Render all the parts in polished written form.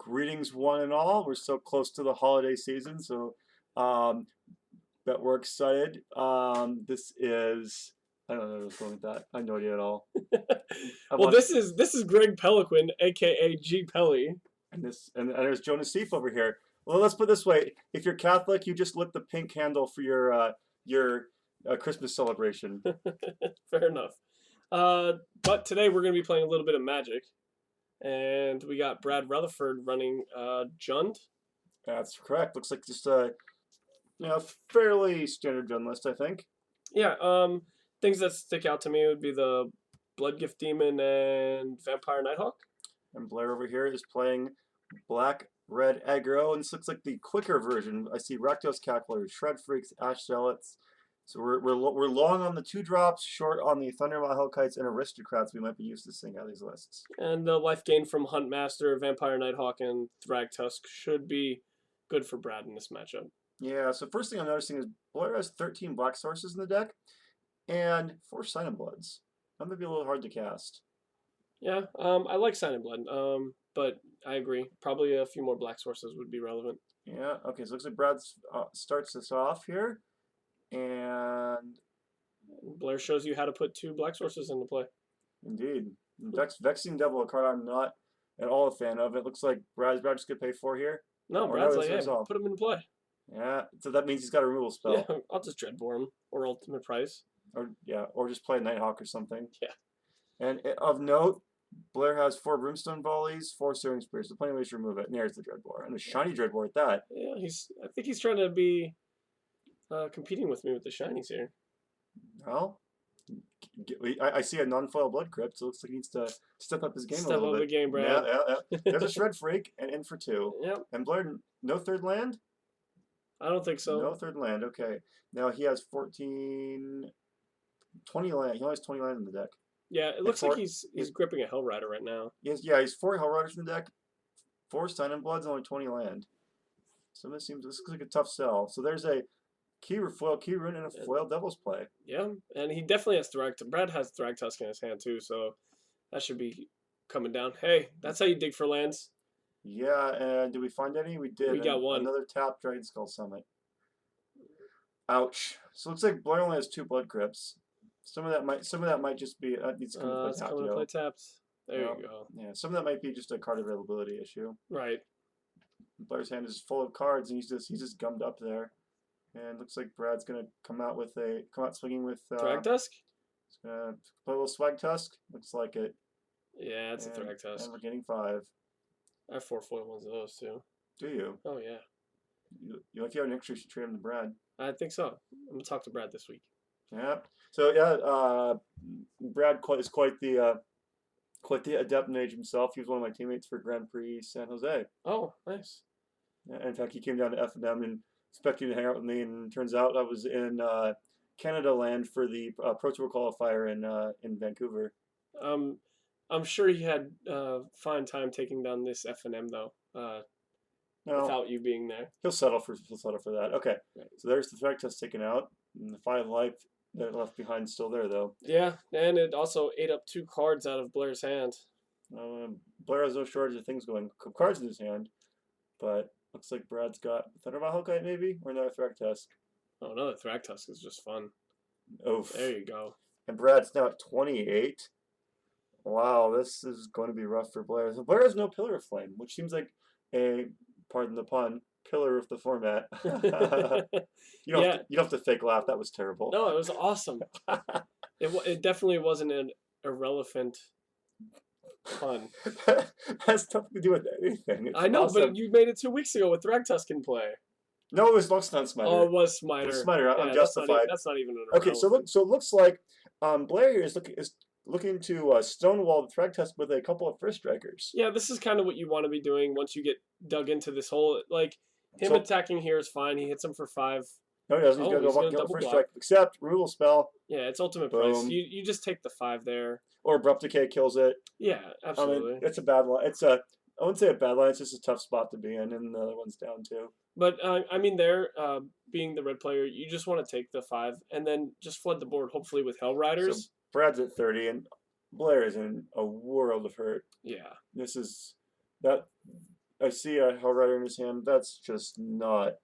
Greetings, one and all. We're so close to the holiday season, so but we're excited. This is I don't know what's going with that. I have no idea at all. Well, this is Greg Peloquin, aka G Pelly. And there's Joe Naseef over here. Well, let's put it this way: if you're Catholic, you just lit the pink candle for your Christmas celebration. Fair enough. But today we're going to be playing a little bit of Magic, and we got Brad Rutherford running Jund. That's correct. Looks like just a fairly standard Jund list, I think. Yeah. Things that stick out to me would be the Bloodgift Demon and Vampire Nighthawk. And Blair over here is playing black-red aggro, and this looks like the quicker version. I see Rakdos Cacklers, Shred Freaks, Ash Zealots. So we're long on the 2-drops, short on the Thundermaw Hellkites and Aristocrats. We might be used to seeing out of these lists. And the life gain from Huntmaster, Vampire Nighthawk, and Thragtusk should be good for Brad in this matchup. Yeah, so first thing I'm noticing is Blair has 13 black sources in the deck and 4 Sign Bloods. That might be a little hard to cast. Yeah, I like Sign Blood, but I agree. Probably a few more black sources would be relevant. Yeah, okay, so it looks like Brad starts this off here. And Blair shows you how to put 2 black sources into play. Indeed. Vexing Devil, a card I'm not at all a fan of. It looks like Brad's just going to pay 4 here. No, Brad's like, hey, put him into play. Yeah, so that means he's got a removal spell. Yeah, I'll just Dreadbore him, or Ultimate Price. Or just play Nighthawk or something. Yeah. And of note, Blair has 4 Brimstone Volleys, 4 Stirring Spears. So plenty of ways to remove it. And there's the Dreadbore. And a shiny Dreadbore at that. Yeah, I think he's trying to be competing with me with the shinies here. Well, I see a non-foil Blood Crypt, so it looks like he needs to step up his game a little bit. Step up the game, Brad. Yeah. There's a Shred Freak and in for 2. Yep. And Blair, no third land? I don't think so. No third land, okay. Now he has 20 land. He only has 20 land in the deck. Yeah, it looks like he's gripping a Hellrider right now. He's 4 Hellriders in the deck, 4 Sign and Bloods, and only 20 land. So this looks like a tough sell. So there's a foil key rune and a foil Devil's Play. Yeah, and he definitely has Thragtusk. Brad has Thragtusk in his hand too, so that should be coming down. Hey, that's how you dig for lands. Yeah, and did we find any? We did. We got one. Another tap Dragon Skull Summit. Ouch. So it looks like Blair only has 2 Blood Crypts. Some of that might just be needs to come to play tapped. There you go. Yeah, some of that might be just a card availability issue. Right. Blair's hand is full of cards, and he's just gummed up there. And looks like Brad's gonna come out swinging with Thragtusk. He's gonna play a little Swag Tusk. Looks like it. Yeah, it's a Thragtusk. And we're getting 5. I have 4 foil ones of those too. Do you? Oh yeah. If you have an extra, you should trade them to Brad. I think so. I'm gonna talk to Brad this week. Yeah. So yeah, Brad is quite the adept in Age himself. He was one of my teammates for Grand Prix San Jose. Oh, nice. Yeah, in fact, he came down to F&M and expecting to hang out with me, and turns out I was in Canada land for the Pro Tour qualifier in Vancouver. I'm sure he had fine time taking down this F&M though. Without you being there. He'll settle for that. Okay. Right. So there's the Thragtusk taken out. And the 5 life that left behind is still there though. Yeah, and it also ate up 2 cards out of Blair's hand. Blair has no shortage of things going cards in his hand, but looks like Brad's got Thundermaw Hellkite maybe, or another Thragtusk. Oh, another Thragtusk is just fun. Oof. There you go. And Brad's now at 28. Wow, this is going to be rough for Blair. So Blair has no Pillar of Flame, which seems like a, pardon the pun, pillar of the format. You don't have to fake laugh. That was terrible. No, it was awesome. It definitely wasn't an irrelevant pun. Has nothing to do with anything. It's I know, awesome. but you made it 2 weeks ago with Thragtusk in play. No, it was Luxton Smiter. Oh, it was Smiter. Smiter, I'm justified. That's not even an okay. So it looks like Blair here is looking to stonewall the Thragtusk with a couple of First Strikers. Yeah, this is kind of what you want to be doing once you get dug into this hole. Like, him attacking here is fine. He hits him for 5. No, he doesn't. He's going to go First Strike. Except removal spell. Yeah, it's Ultimate Price. You just take the 5 there. Or Abrupt Decay kills it. Yeah, absolutely. I mean, it's a bad line. I wouldn't say a bad line. It's just a tough spot to be in, and the other one's down too. But I mean, there, being the red player, you just want to take the 5 and then just flood the board, hopefully with Hellriders. So Brad's at 30, and Blair is in a world of hurt. Yeah. This is that I see a Hellrider in his hand. That's just not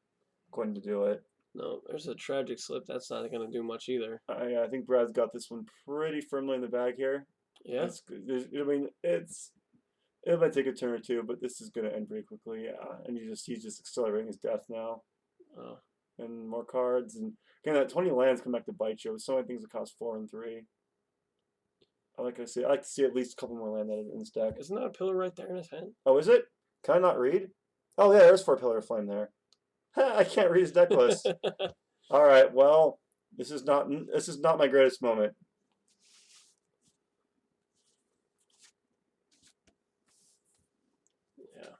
going to do it. No, there's a tragic slip. That's not going to do much either. I think Brad's got this one pretty firmly in the bag here. Yeah. That's good. I mean, it might take a turn or two, but this is going to end pretty quickly. Yeah, and he's just accelerating his death now. Oh. And more cards, and again, that 20 lands come back to bite you. So many things that cost 4 and 3. I like to see at least a couple more land in this deck. Isn't that a pillar right there in his hand? Oh, is it? Can I not read? Oh yeah, there's 4 Pillar of Flame there. I can't read his deck list. All right, well, this is not my greatest moment. Yeah.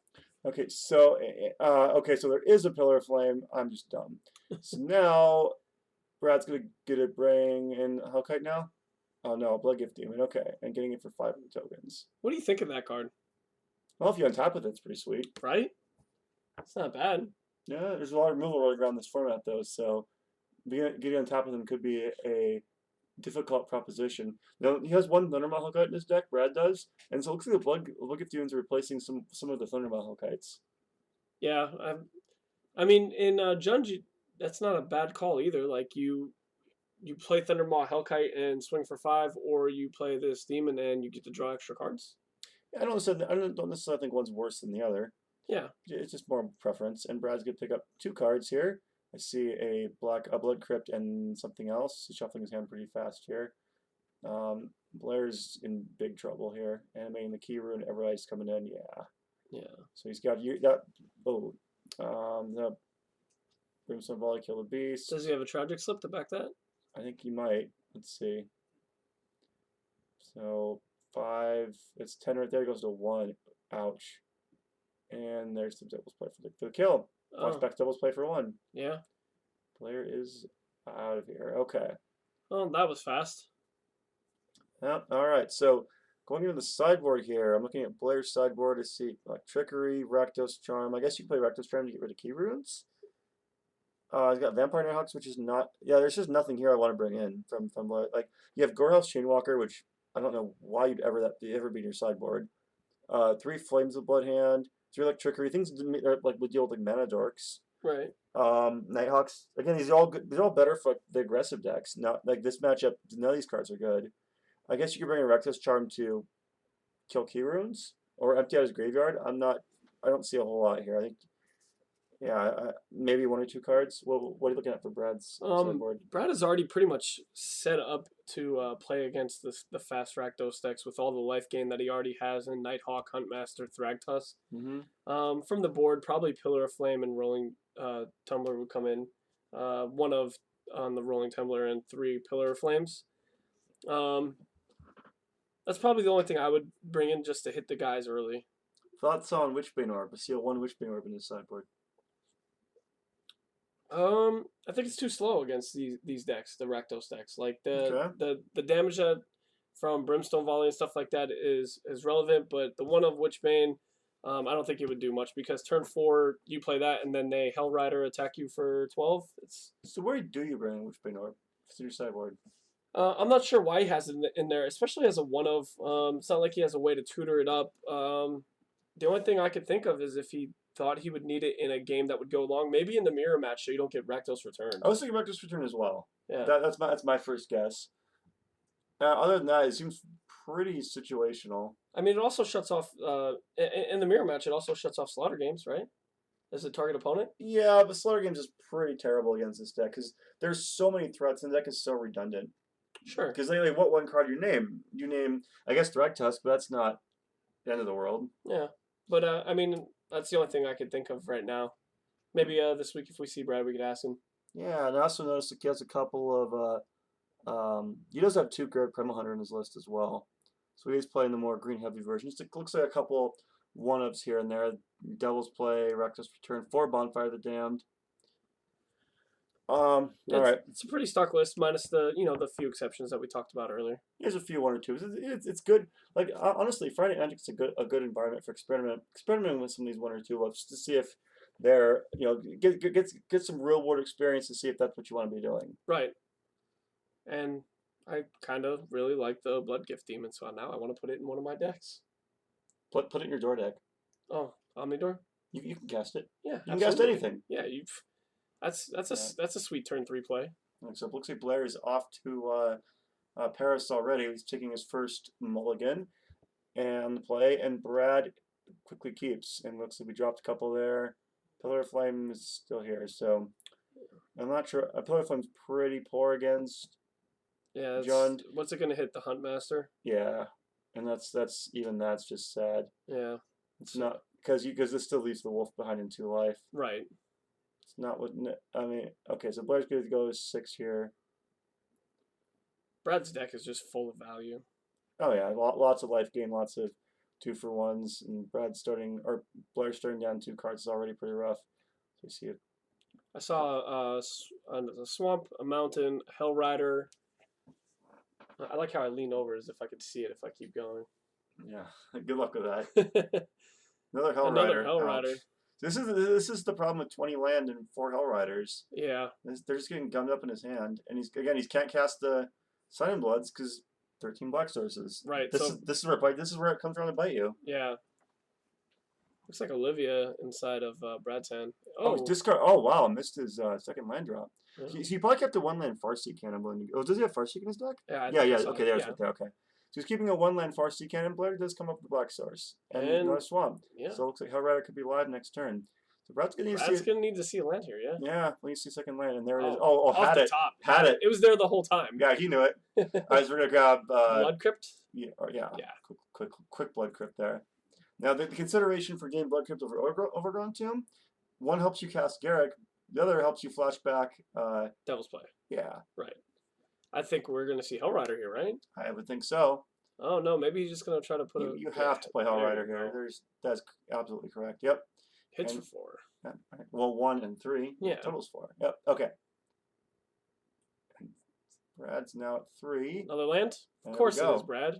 Okay, so there is a Pillar of Flame. I'm just dumb. So now Brad's gonna get a bring in Hellkite now. Oh no, Blood Gift Demon. Okay, and getting it for 5 of the tokens. What do you think of that card? Well, if you untap with it, it's pretty sweet. Right? It's not bad. Yeah, there's a lot of removal rolling around this format though, so getting on top of them could be a difficult proposition. Now he has one Thundermaw Hellkite in his deck. Brad does, and so it looks like the Blood Gift Demons are replacing some of the Thundermaw Hellkites. Yeah, I mean in Junji, that's not a bad call either. Like you play Thundermaw Hellkite and swing for 5, or you play this demon and you get to draw extra cards. Yeah, I don't necessarily think one's worse than the other. Yeah, it's just more preference. And Brad's gonna pick up 2 cards here. I see a Blood Crypt and something else. He's shuffling his hand pretty fast here. Blair's in big trouble here. Animating the Key Rune, Everlight's coming in. Yeah. So he's got the Brimstone Volley, kill the beast. Does he have a tragic slip to back that? I think he might. Let's see. So 5. It's 10 right there. Goes to 1. Ouch. And there's the doubles play for the kill. Flashback doubles play for 1. Yeah. Blair is out of here. Okay. Oh, that was fast. Yeah. All right. So going into the sideboard here, I'm looking at Blair's sideboard to see like Trickery, Rakdos Charm. I guess you play Rakdos Charm to get rid of Key Runes. He's got Vampire Nighthawks, which is not. Yeah, there's just nothing here I want to bring in from Blair. Like you have Gorehouse Chainwalker, which I don't know why you'd ever be in your sideboard. 3 Flames of Blood Hand. 3 like Trickery things like would deal with like Mana Dorks. Right. Nighthawks again. These are all good. These are all better for like, the aggressive decks. Not like this matchup. None of these cards are good. I guess you could bring a Rakdos Charm to kill Key Runes or empty out his graveyard. I don't see a whole lot here. I think. Yeah, maybe 1 or 2 cards. What are you looking at for Brad's sideboard? Brad is already pretty much set up to play against the fast Rakdos decks with all the life gain that he already has in Nighthawk, Huntmaster, Thragtusk. From the board, probably Pillar of Flame and Rolling Tumbler would come in. 1 of on the Rolling Tumbler and 3 Pillar of Flames. That's probably the only thing I would bring in just to hit the guys early. Thoughts on Witchbane Orb? I see a 1 Witchbane Orb in his sideboard. I think it's too slow against these decks, the Rakdos decks. Like the damage that from Brimstone Volley and stuff like that is relevant, but the 1 of Witchbane, I don't think it would do much because turn 4 you play that and then they Hellrider attack you for 12. So where do you bring Witchbane Orb? It's in your sideboard. I'm not sure why he has it in there, especially as a 1 of. It's not like he has a way to tutor it up. The only thing I could think of is if he thought he would need it in a game that would go long, maybe in the mirror match, so you don't get Rakdos Return. I was thinking Rakdos Return as well. Yeah, that's my first guess. Other than that, it seems pretty situational. I mean, it also shuts off in the mirror match. It also shuts off Slaughter Games, right? As a target opponent. Yeah, but Slaughter Games is pretty terrible against this deck because there's so many threats and the deck is so redundant. Sure. Because like, what 1 card you name, I guess Thragtusk, but that's not the end of the world. Yeah, but I mean. That's the only thing I could think of right now. Maybe this week if we see Brad, we could ask him. Yeah, and I also noticed that he has a couple of he does have 2 Grave Primal Hunter in his list as well. So he's playing the more green heavy versions. It looks like a couple 1-ups here and there. Devil's Play, Rakdos Return, 4 Bonfire of the Damned. All right. It's a pretty stock list, minus the the few exceptions that we talked about earlier. There's a few 1 or 2. It's good. Like honestly, Friday Magic's a good environment for experimenting with some of these 1 or 2 looks to see if they're get some real world experience to see if that's what you want to be doing. Right. And I kind of really like the Blood Gift Demon, so now I want to put it in one of my decks. Put it in your door deck. Oh, Omnidor? You can cast it. Yeah, you can cast anything. Yeah, that's a sweet turn 3 play. So it looks like Blair is off to Paris already. He's taking his first mulligan and play, and Brad quickly keeps. And looks like we dropped a couple there. Pillar of Flame is still here, so I'm not sure. Pillar of Flame's pretty poor against. Yeah, John. What's it gonna hit? The Huntmaster? Yeah, and that's just sad. Yeah, it's not because this still leaves the wolf behind in 2 life. Right. It's not what I mean. Okay, so Blair's going to go 6 here. Brad's deck is just full of value. Oh yeah, lots of life gain, lots of 2-for-1s, and Blair's starting down 2 cards is already pretty rough. So you see it. I saw a swamp, a mountain, a Hell Rider. I like how I lean over as if I could see it if I keep going. Yeah, good luck with that. Another Hell Rider. This is the problem with 20 land and 4 Hell Riders. Yeah. They're just getting gummed up in his hand, and he can't cast the Sun and Bloods because 13 black sources. Right. This is where it comes around to bite you. Yeah. Looks like Olivia inside of Brad's hand. Oh, discard. Oh wow, missed his second land drop. Yeah. So he probably kept a 1-land Farseek Cannon. Does he have Farseek in his deck? Yeah. Yeah. Okay, there's right there. Okay. So he's keeping a 1-land Farseek Cannon. Blair does come up with the black source and another swamp. Yeah. So it looks like Hell Rider could be live next turn. So Brad's gonna need to see a land here. Yeah. Yeah, we need to see second land, and there it is. Off the top. Had it. It was there the whole time. Yeah, he knew it. Alright, so we're gonna grab Blood Crypt. Yeah. Quick Blood Crypt there. Now the consideration for getting Blood Crypt over Overgrown Tomb, one helps you cast Garrick, the other helps you flash back Devil's Play. Yeah. Right. I think we're gonna see Hell Rider here, right? I would think so. Oh no, maybe he's just gonna try to put you have to play Hell Rider here. That's absolutely correct. Yep. Hits for 4. Yeah, right. Well, 1 and 3. Yeah. Totals 4. Yep. Okay. Brad's now at 3. Another land? Of course it is, Brad.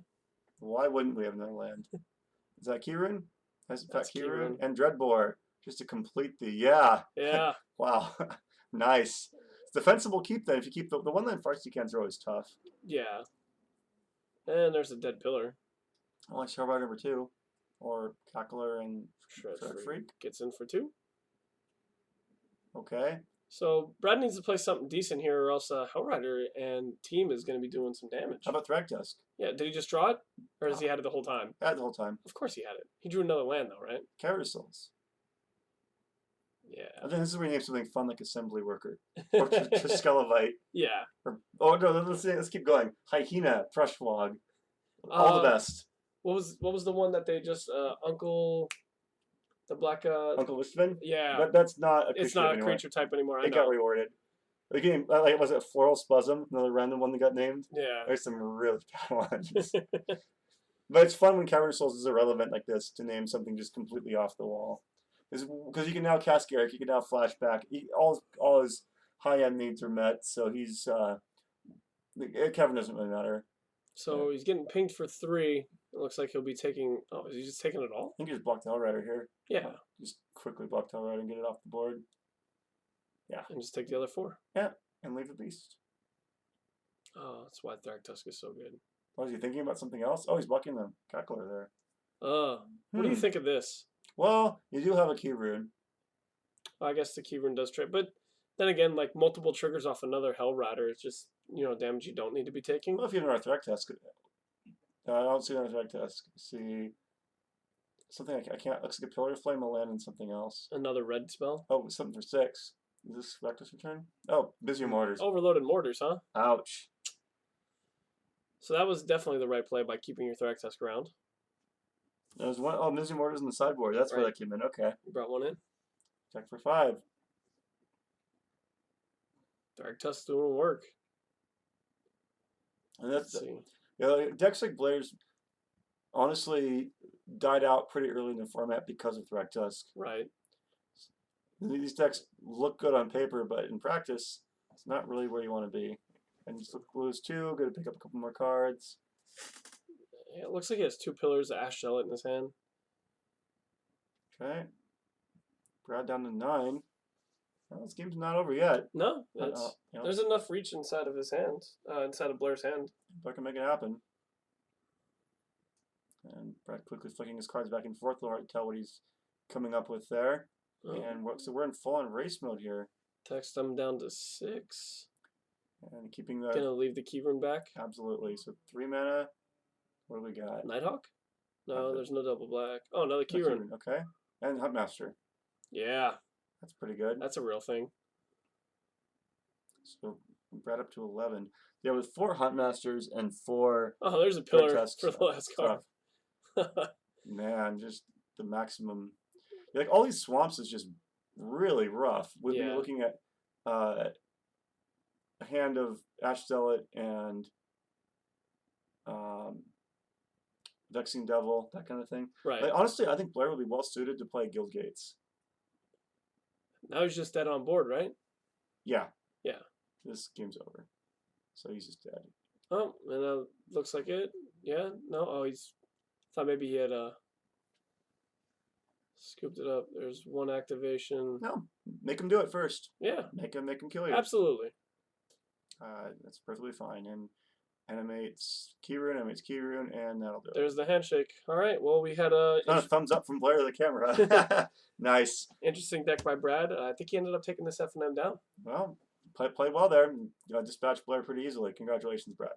Why wouldn't we have another land? Is that Keyrune? That's in fact Keyrune. Keyrune. And Dreadbore. Just to complete the Yeah. Wow. Nice. It's defensible keep then. If you keep the 1-land Farseek cans are always tough. Yeah. And there's a dead pillar. I like Shell Rider number 2. Or Cackler and Shred Freak. Gets in for 2. Okay. So Brad needs to play something decent here, or else Hell Rider and team is going to be doing some damage. How about Thragtusk? Yeah, did he just draw it? Or has he had it the whole time? Had it the whole time. Of course he had it. He drew another land, though, right? Carousels. Yeah. I think this is where you name something fun like Assembly Worker. Or Triskelavite. Yeah. Or, oh, no, let's keep going. Hyena, Brushwog. All the best. What was the one that they just Uncle the black Uncle Wishman? Yeah. That's not a creature. It's not a creature type anymore. It got rewarded. The game, was it Floral Spasm? Another random one that got named? Yeah. There's some really bad ones. But it's fun when Cavern Souls is irrelevant like this to name something just completely off the wall. Because you can now cast Garrick, you can now flashback. All his high-end needs are met, so he's Cavern doesn't really matter. So he's getting pinged for 3. It looks like he'll be taking. Oh, is he just taking it all? I think he just blocked Hell Rider here. Yeah. Just quickly block Hell Rider and get it off the board. Yeah. And just take the other 4. Yeah, and leave the beast. Oh, that's why Thragtusk is so good. Oh, is he thinking about something else? Oh, he's blocking the Cackler there. What do you think of this? Well, you do have a key rune. I guess the key rune does trade, but then again, like multiple triggers off another Hell Rider, it's just, damage you don't need to be taking. Well, if you have another Thragtusk. I don't see another Thragtusk. See something I can't. Looks like a Pillar of Flame, a land, and something else. Another red spell. Oh, something for 6. Is this Reckless Return? Oh, Busy Mortars. Overloaded Mortars, huh? Ouch. So that was definitely the right play by keeping your Thragtusk around. There was one. Oh, Busy Mortars in the sideboard. That's where that came in. Okay. You brought one in. Check for 5. Thragtusk doing work. And that's decks like Blair's honestly died out pretty early in the format because of Thragtusk. Right. These decks look good on paper, but in practice, it's not really where you want to be. And just lose 2, got to pick up a couple more cards. Yeah, it looks like he has 2 pillars of Ash Zealot in his hand. Okay. Brad down to 9. Well, this game's not over yet. No, there's enough reach inside of his hand, inside of Blair's hand. Blair can make it happen. And Brad quickly flicking his cards back and forth. A little hard to tell what he's coming up with there. Oh. And so we're in full-on race mode here. Text them down to 6. And keeping the... Gonna leave the key rune back. Absolutely. So 3 mana. What do we got? Nighthawk? No, there's no double black. Oh, another key rune. Okay. And Huntmaster. Yeah. That's pretty good. That's a real thing. So right up to 11. Yeah, with 4 Huntmasters and 4... Oh, there's a pillar for the last card. Man, just the maximum... Like, all these swamps is just really rough. We've been looking at a hand of Ash Zealot and Vexing Devil, that kind of thing. Right. Like, honestly, I think Blair would be well suited to play Guild Gates. Now he's just dead on board, right? Yeah. Yeah. This game's over. So he's just dead. Oh, and looks like it. Yeah. No. Oh, thought maybe he had scooped it up. There's one activation. No, make him do it first. Yeah. Make him kill you. Absolutely. That's perfectly fine. And animates Keyrune, and that'll do it. There's the handshake. All right. Well, we had a thumbs up from Blair to the camera. Nice. Interesting deck by Brad. I think he ended up taking this F&M down. Well, play well there. Dispatched Blair pretty easily. Congratulations, Brad.